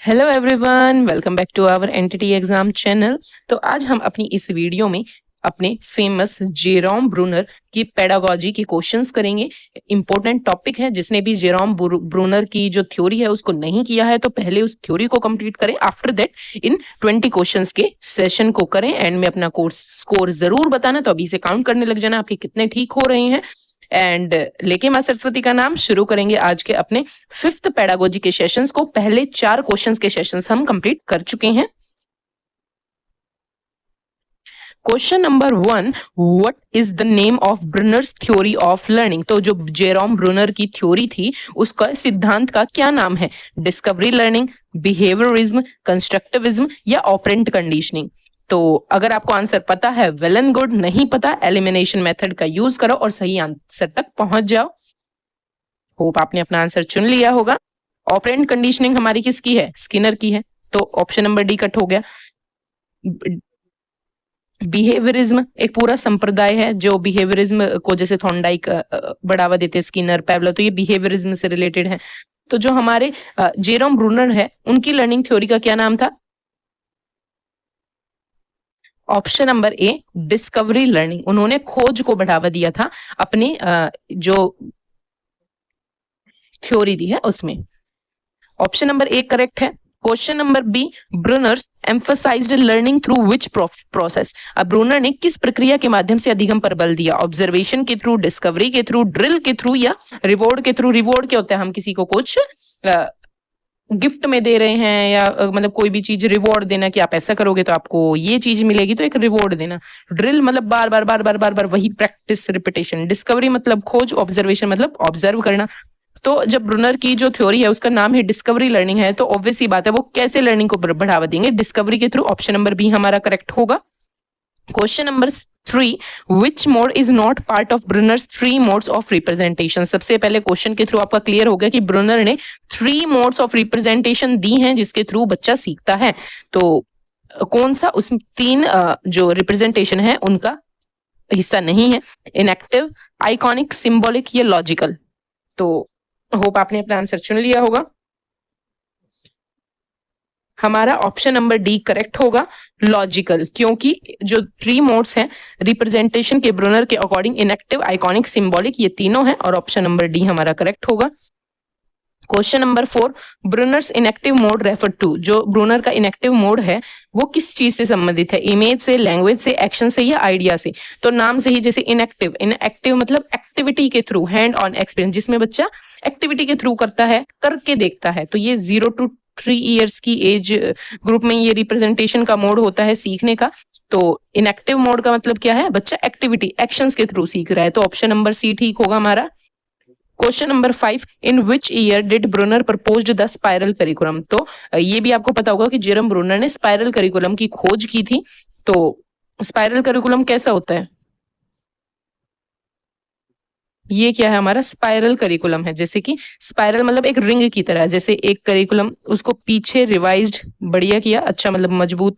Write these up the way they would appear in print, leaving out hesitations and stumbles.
Hello everyone, welcome back to our NTT exam channel. तो आज हम अपनी इस वीडियो में अपने फेमस जेरोम ब्रूनर की पेडागोजी के क्वेश्चंस करेंगे। इंपॉर्टेंट टॉपिक है, जिसने भी जेरोम ब्रूनर की जो थ्योरी है उसको नहीं किया है तो पहले उस थ्योरी को कंप्लीट करें, आफ्टर दैट इन 20 क्वेश्चंस के सेशन को करें। एंड में अपना कोर्स स्कोर जरूर बताना, तो अभी से काउंट करने लग जाना आपके कितने ठीक हो रहे हैं। एंड लेके मां सरस्वती का नाम शुरू करेंगे आज के अपने 5th पेडागोजी के सेशंस को। पहले 4 क्वेश्चंस के सेशंस हम कंप्लीट कर चुके हैं। Question number 1, what is the name of Brunner's theory of learning. तो जो जेरोम ब्रूनर की थ्योरी थी उसका सिद्धांत का क्या नाम है? डिस्कवरी लर्निंग, बिहेवियरिज्म, कंस्ट्रक्टिविज्म या ऑपरेंट कंडीशनिंग। तो अगर आपको आंसर पता है वेल एंड गुड, नहीं पता एलिमिनेशन मेथड का यूज करो और सही आंसर तक पहुंच जाओ। होप आपने अपना आंसर चुन लिया होगा। ऑपरेंट कंडीशनिंग हमारी किसकी है? स्किनर की है, तो ऑप्शन नंबर डी कट हो गया। बिहेवियरिज्म एक पूरा संप्रदाय है जो बिहेवियरिज्म को, जैसे थॉर्नडाइक बढ़ावा देते हैं, स्किनर, पैवलो, तो ये बिहेवियरिज्म से रिलेटेड है। तो जो हमारे जेरोम ब्रूनर है उनकी लर्निंग थ्योरी का क्या नाम था? ऑप्शन नंबर ए, डिस्कवरी लर्निंग। उन्होंने खोज को बढ़ावा दिया था अपनी जो थ्योरी दी है उसमें। ऑप्शन नंबर ए करेक्ट है। Question number B, Bruner's emphasized learning through which process. अब ब्रूनर ने किस प्रक्रिया के माध्यम से अधिगम पर बल दिया? ऑब्जर्वेशन के थ्रू, डिस्कवरी के थ्रू, ड्रिल के थ्रू या रिवॉर्ड के थ्रू। रिवॉर्ड क्या होता है? हम किसी को कुछ गिफ्ट में दे रहे हैं या मतलब कोई भी चीज रिवॉर्ड देना कि आप ऐसा करोगे तो आपको ये चीज मिलेगी, तो एक रिवॉर्ड देना। ड्रिल मतलब बार बार बार बार बार बार वही प्रैक्टिस, रिपीटेशन। डिस्कवरी मतलब खोज, ऑब्जर्वेशन मतलब ऑब्जर्व करना। तो जब ब्रूनर की जो थ्योरी है उसका नाम ही डिस्कवरी लर्निंग है, तो ऑब्वियस ही बात है वो कैसे लर्निंग को बढ़ावा देंगे? डिस्कवरी के थ्रू। ऑप्शन नंबर बी हमारा करेक्ट होगा। Question number 3, which mode is not part of Brunner's 3 modes of representation. सबसे पहले क्वेश्चन के थ्रू आपका क्लियर हो गया कि ब्रूनर ने 3 मोड्स ऑफ रिप्रेजेंटेशन दी हैं जिसके थ्रू बच्चा सीखता है। तो कौन सा उस 3 जो रिप्रेजेंटेशन है उनका हिस्सा नहीं है? इनएक्टिव, आइकॉनिक, सिंबॉलिक या लॉजिकल। तो होप आपने अपना आंसर चुन लिया होगा। हमारा ऑप्शन नंबर डी करेक्ट होगा, लॉजिकल, क्योंकि जो 3 मोड्स हैं रिप्रेजेंटेशन के ब्रूनर के अकॉर्डिंग, इनएक्टिव, आइकॉनिक, सिंबॉलिक, ये तीनों हैं और ऑप्शन नंबर डी हमारा करेक्ट होगा। Question number 4, Bruner's enactive mode refer to. जो ब्रूनर का इनएक्टिव मोड है वो किस चीज से संबंधित है? इमेज से, लैंग्वेज से, एक्शन से या आइडिया से। तो नाम से ही, जैसे इनएक्टिव, इनएक्टिव मतलब एक्टिविटी के थ्रू, हैंड ऑन एक्सपीरियंस, जिसमें बच्चा एक्टिविटी के थ्रू करता है, करके देखता है। तो ये 0 to 3 ईयर्स की एज ग्रुप में ये रिप्रेजेंटेशन का मोड होता है सीखने का। तो इनएक्टिव मोड का मतलब क्या है? बच्चा एक्टिविटी, एक्शंस के थ्रू सीख रहा है। तो ऑप्शन नंबर सी ठीक होगा हमारा। Question number 5, in which year did Bruner proposed the spiral curriculum. तो ये भी आपको पता होगा कि जेरोम ब्रूनर ने स्पाइरल करिकुलम की खोज की थी। तो स्पाइरल करिकुलम कैसा होता है? ये क्या है? हमारा स्पाइरल करिकुलम है। जैसे कि स्पाइरल मतलब एक रिंग की तरह, जैसे एक करिकुलम, उसको पीछे रिवाइज्ड बढ़िया किया, अच्छा मतलब मजबूत,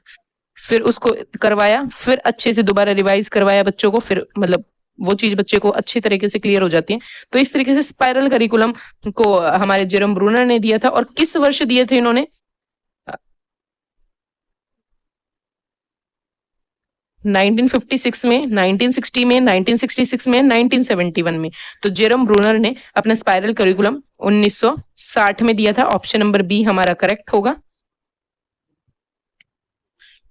फिर उसको करवाया, फिर अच्छे से दोबारा रिवाइज करवाया बच्चों को, फिर मतलब वो चीज बच्चे को अच्छी तरीके से क्लियर हो जाती है। तो इस तरीके से स्पाइरल करिकुलम को हमारे जेरोम ब्रूनर ने दिया था। और किस वर्ष दिए थे इन्होंने? 1956 में, 1960 में, 1966 में, 1971 में। तो जेरोम ब्रूनर ने अपना स्पाइरल करिकुलम 1960 में दिया था। ऑप्शन नंबर बी हमारा करेक्ट होगा।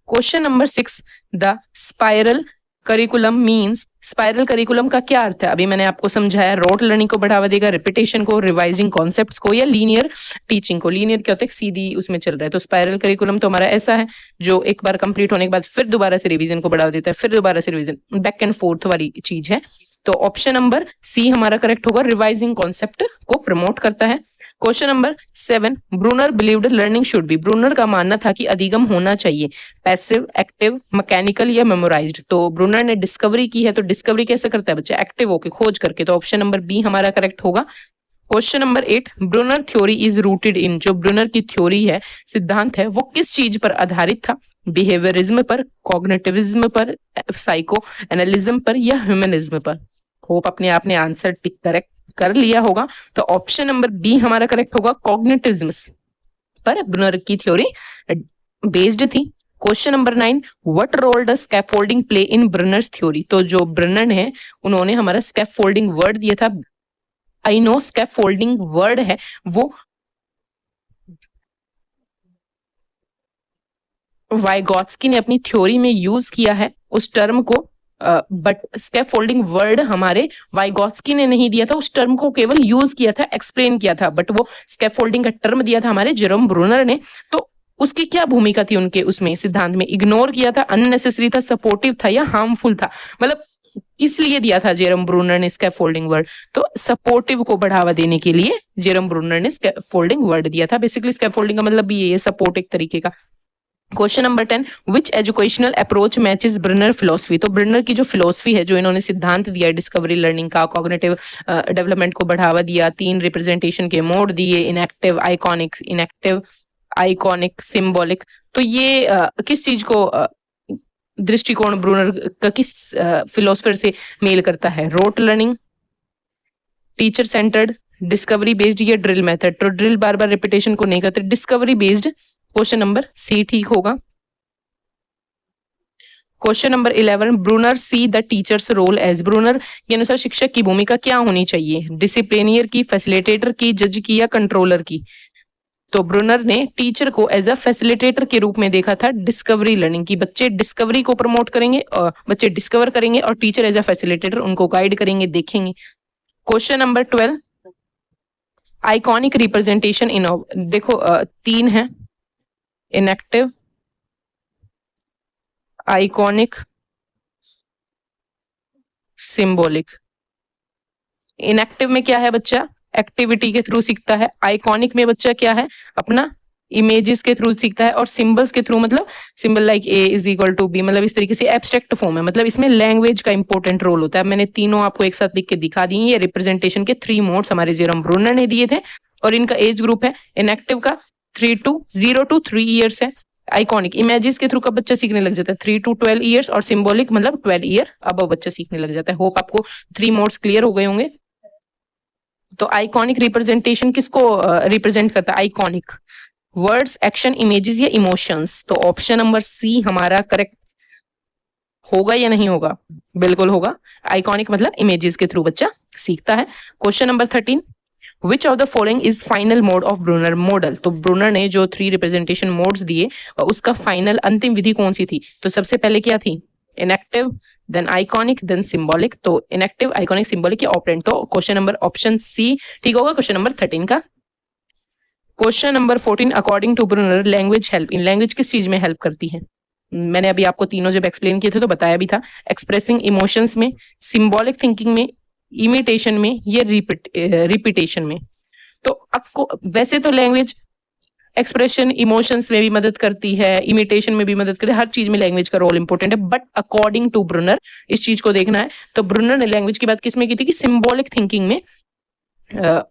Question number 6, the spiral curriculum means. Spiral curriculum का क्या अर्थ है? अभी मैंने आपको समझाया, रोट लर्निंग को बढ़ावा देगा, रिपीटेशन को, रिवाइजिंग कॉन्सेप्ट्स को, या लीनियर टीचिंग को। लीनियर क्या होता है? सीधी उसमें चल रहा है। तो स्पाइरल करिकुलम तो हमारा ऐसा है जो एक बार कंप्लीट होने के बाद फिर दोबारा से रिवीजन को बढ़ावा देता है, फिर दोबारा से रिवीजन, बैक एंड फोर्थ वाली चीज है। तो ऑप्शन नंबर सी हमारा करेक्ट होगा, रिवाइजिंग कॉन्सेप्ट को प्रमोट करता है। Question number 7, Bruner believed learning should be. Bruner का मानना था कि अधिगम होना चाहिए पैसिव, एक्टिव, मैकेनिकल या मेमोराइज्ड। तो ब्रूनर ने डिस्कवरी की है, तो डिस्कवरी कैसे करता है बच्चा? एक्टिव होके, खोज करके। तो ऑप्शन नंबर बी हमारा करेक्ट होगा। Question number 8, Bruner theory is rooted in. जो ब्रूनर की थ्योरी है, सिद्धांत है, वो किस चीज पर आधारित था? बिहेवियरिज्म पर, कॉग्निटिविज्म पर, साइको एनालिज्म पर या ह्यूमनिज्म पर। होप अपने आपने आंसर टिक करेक्ट कर लिया होगा। तो ऑप्शन नंबर बी हमारा करेक्ट होगा, कॉग्निटिविज्म पर ब्रूनर की थ्योरी बेस्ड थी। Question number 9, what role does scaffolding play in Bruner's theory? तो जो ब्रूनर है उन्होंने हमारा स्कैफोल्डिंग वर्ड दिया था। आई नो स्कैफोल्डिंग वर्ड है वो वाइगॉत्स्की ने अपनी थ्योरी में यूज किया है उस टर्म को, बट स्कैफोल्डिंग वर्ड हमारे वाइगॉत्स्की ने नहीं दिया था, उस टर्म को केवल यूज किया था, एक्सप्लेन किया था, बट वो स्कैफोल्डिंग का टर्म दिया था हमारे जेरोम ब्रूनर ने। तो उसकी क्या भूमिका थी उनके उसमें सिद्धांत में? इग्नोर किया था, अननेसेसरी था, सपोर्टिव था या हार्मफुल था? मतलब किस लिए दिया था जेरोम ब्रूनर ने स्कैफोल्डिंग वर्ड? तो सपोर्टिव को बढ़ावा देने के लिए जेरोम ब्रूनर ने स्कैफोल्डिंग वर्ड दिया था। बेसिकली स्कैफोल्डिंग का मतलब भी ये सपोर्ट एक तरीके का। Question number 10, which educational approach matches Bruner philosophy? तो ब्रूनर की जो फिलोसफी है, जो इन्होंने सिद्धांत दिया डिस्कवरी लर्निंग का, कॉग्निटिव डेवलपमेंट को बढ़ावा दिया, 3 रिप्रेजेंटेशन के मोड दिए, इनएक्टिव, आइकॉनिक, सिंबॉलिक, तो ये किस चीज को दृष्टिकोण ब्रूनर का किस फिलोसफर से मेल करता है? Rote learning, teacher centred, discovery based या ड्रिल मेथड? तो ड्रिल बार बार रिपीटेशन को नहीं करते, discovery based. Question number C ठीक होगा। Question number 11, Bruner see the teacher's role as? Bruner के अनुसार शिक्षक की भूमिका क्या होनी चाहिए? डिसिप्लिनियर की, फैसिलिटेटर की, जज की या कंट्रोलर की? तो ब्रूनर ने टीचर को एज अ फैसिलिटेटर के रूप में देखा था डिस्कवरी लर्निंग की। बच्चे डिस्कवरी को प्रमोट करेंगे और बच्चे डिस्कवर करेंगे और टीचर एज अ फैसिलिटेटर उनको गाइड करेंगे, देखेंगे। Question number 12, iconic representation in, देखो 3 है, इनएक्टिव, आइकॉनिक, सिंबॉलिक। इनएक्टिव में क्या है? बच्चा एक्टिविटी के थ्रू सीखता है। आइकॉनिक में बच्चा क्या है? अपना इमेजेस के थ्रू सीखता है। और सिंबल्स के थ्रू मतलब symbol like A is equal to B, मतलब इस तरीके से एब्स्ट्रैक्ट फॉर्म है, मतलब इसमें लैंग्वेज का इंपॉर्टेंट रोल होता है। मैंने तीनों आपको एक साथ लिख के दिखा दी। ये रिप्रेजेंटेशन के 3 मोड्स हमारे जेरोम ब्रूनर ने दिए थे और इनका एज ग्रुप है इनएक्टिव का 0 to 3 ईयर्स है। आइकॉनिक इमेजेस के थ्रू का बच्चा सीखने लग जाता है 3 to 12 ईयर्स, और सिंबॉलिक मतलब 12 ईयर अब बच्चा सीखने लग जाता है। होप आपको 3 मोड्स क्लियर हो गए होंगे। तो आइकॉनिक रिप्रेजेंटेशन किसको रिप्रेजेंट करता है? आइकॉनिक वर्ड्स, एक्शन, इमेजेस या इमोशंस। तो ऑप्शन नंबर सी हमारा करेक्ट होगा या नहीं होगा? बिल्कुल होगा। आइकॉनिक मतलब इमेजेस के थ्रू बच्चा सीखता है। Question number 13, which of the following is final mode of Bruner model? तो ब्रूनर ने जो 3 रिप्रेजेंटेशन मोड्स दिए उसका फाइनल अंतिम विधि कौन सी थी? तो सबसे पहले क्या थी? Enactive, then iconic, then symbolic. तो इनएक्टिव, आइकॉनिक, सिंबॉलिक या ऑपरेंट? तो क्वेश्चन नंबर ऑप्शन सी ठीक होगा क्वेश्चन नंबर 13 का। Question number 14, according to Bruner language help in? Language किस चीज में हेल्प करती है? मैंने अभी आपको तीनों जब एक्सप्लेन किए थे तो बताया भी था। एक्सप्रेसिंग इमोशंस में, सिंबॉलिक थिंकिंग में, इमिटेशन में या रिपीटेशन में? तो आपको वैसे तो लैंग्वेज एक्सप्रेशन इमोशंस में भी मदद करती है, इमिटेशन में भी मदद करती है, हर चीज में लैंग्वेज का रोल इंपॉर्टेंट है, बट अकॉर्डिंग टू ब्रूनर इस चीज को देखना है। तो ब्रूनर ने लैंग्वेज की बात किसमें की थी? कि सिंबॉलिक थिंकिंग में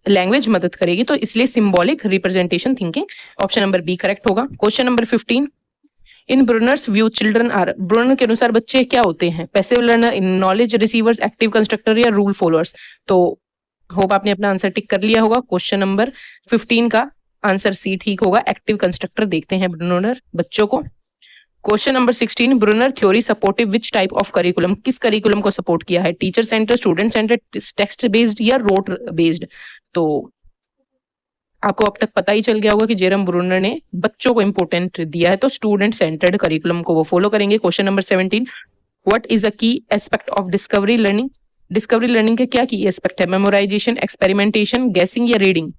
लैंग्वेज मदद करेगी, तो इसलिए symbolic representation thinking option number B correct होगा। Question number 15, in Bruner's view children are? Bruner के अनुसार बच्चे क्या होते हैं? Passive learner, knowledge receivers, active constructor या रूल फॉलोअर्स? तो होप आपने अपना आंसर टिक कर लिया होगा। क्वेश्चन नंबर 15 का आंसर सी ठीक होगा, एक्टिव कंस्ट्रक्टर देखते हैं ब्रूनर बच्चों को। Question number 16, Bruner theory supportive which type of curriculum? किस करिकुलम को सपोर्ट किया है? Teacher centre, student centre, text based या रोट बेस्ड? तो आपको अब तक पता ही चल गया होगा कि जेरम ब्रूनर ने बच्चों को इंपॉर्टेंट दिया है, तो स्टूडेंट सेंटर्ड करिकुलम को वो फॉलो करेंगे। Question number 17, what is a key aspect of discovery learning? Discovery learning के क्या की एस्पेक्ट है? मेमोराइजेशन, एक्सपेरिमेंटेशन, गेसिंग या रीडिंग?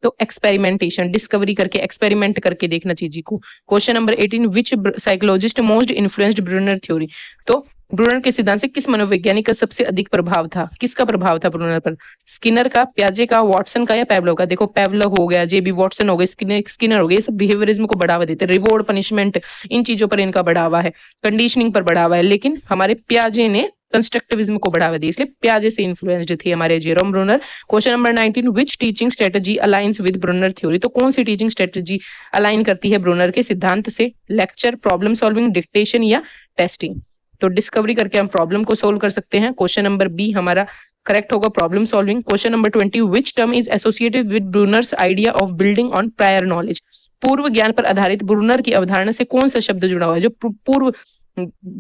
तो एक्सपेरिमेंटेशन, डिस्कवरी करके एक्सपेरिमेंट करके देखना चीज को। Question number 18, which psychologist most influenced Bruner theory? तो ब्रूनर के सिद्धांत से किस मनोवैज्ञानिक का सबसे अधिक प्रभाव था? किसका प्रभाव था ब्रूनर पर? स्किनर का, पियाजे का, वॉटसन का या पेवलोव का? देखो पेवलोव हो गया, जेबी वॉटसन हो गया, स्किनर हो गया, ये सब बिहेवियरिज्म को बढ़ावा देते हैं, रिवॉर्ड, पनिशमेंट, इन चीजों पर इनका बढ़ावा है, कंडीशनिंग पर बढ़ावा है। लेकिन हमारे पियाजे ने कंस्ट्रक्टिविज्म को बढ़ावा दिया, इसलिए पियाजे से इन्फ्लुएंस्ड थे हमारे Jerome Bruner. Question number 19, which teaching strategy aligns with Bruner theory? तो कौन सी टीचिंग स्ट्रेटजी अलाइन करती है ब्रूनर के सिद्धांत से? लेक्चर, प्रॉब्लम सॉल्विंग, डिक्टेशन या टेस्टिंग? तो डिस्कवरी करके हम प्रॉब्लम को सोल्व कर सकते हैं। क्वेश्चन नंबर बी हमारा करेक्ट होगा problem solving. Question number 20, which term is associated with Brunner's idea of building on prior knowledge. पूर्व ज्ञान पर आधारित ब्रूनर की अवधारणा से कौन सा शब्द जुड़ा हुआ है? जो पूर्व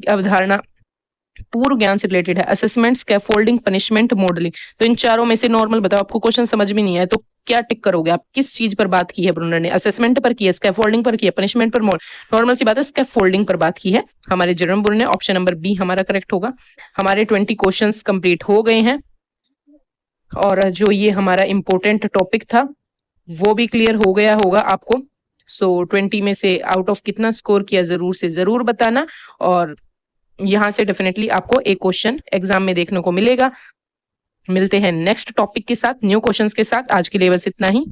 अवधारणा पूर्व ज्ञान से रिलेटेड है। Assessment, scaffolding, punishment, modelling. तो इन चारों में से नॉर्मल बताओ, आपको क्वेश्चन समझ में नहीं आया तो क्या टिक करोगे आप? किस चीज पर बात की है ब्रूनर ने? असेसमेंट पर की है, स्कैफोल्डिंग पर की है, पनिशमेंट पर? नॉर्मल सी बात है, स्कैफोल्डिंग पर बात की है हमारे जर्मन ब्रूनर ने। ऑप्शन नंबर बी हमारा करेक्ट होगा। हमारे 20 क्वेश्चन कंप्लीट हो गए हैं और जो ये हमारा इंपॉर्टेंट टॉपिक था वो भी क्लियर हो गया होगा आपको। सो 20 में से आउट ऑफ कितना स्कोर किया जरूर से जरूर बताना, और यहां से डेफिनेटली आपको एक क्वेश्चन एग्जाम में देखने को मिलेगा। मिलते हैं नेक्स्ट टॉपिक के साथ, न्यू क्वेश्चंस के साथ। आज के लिए बस इतना ही।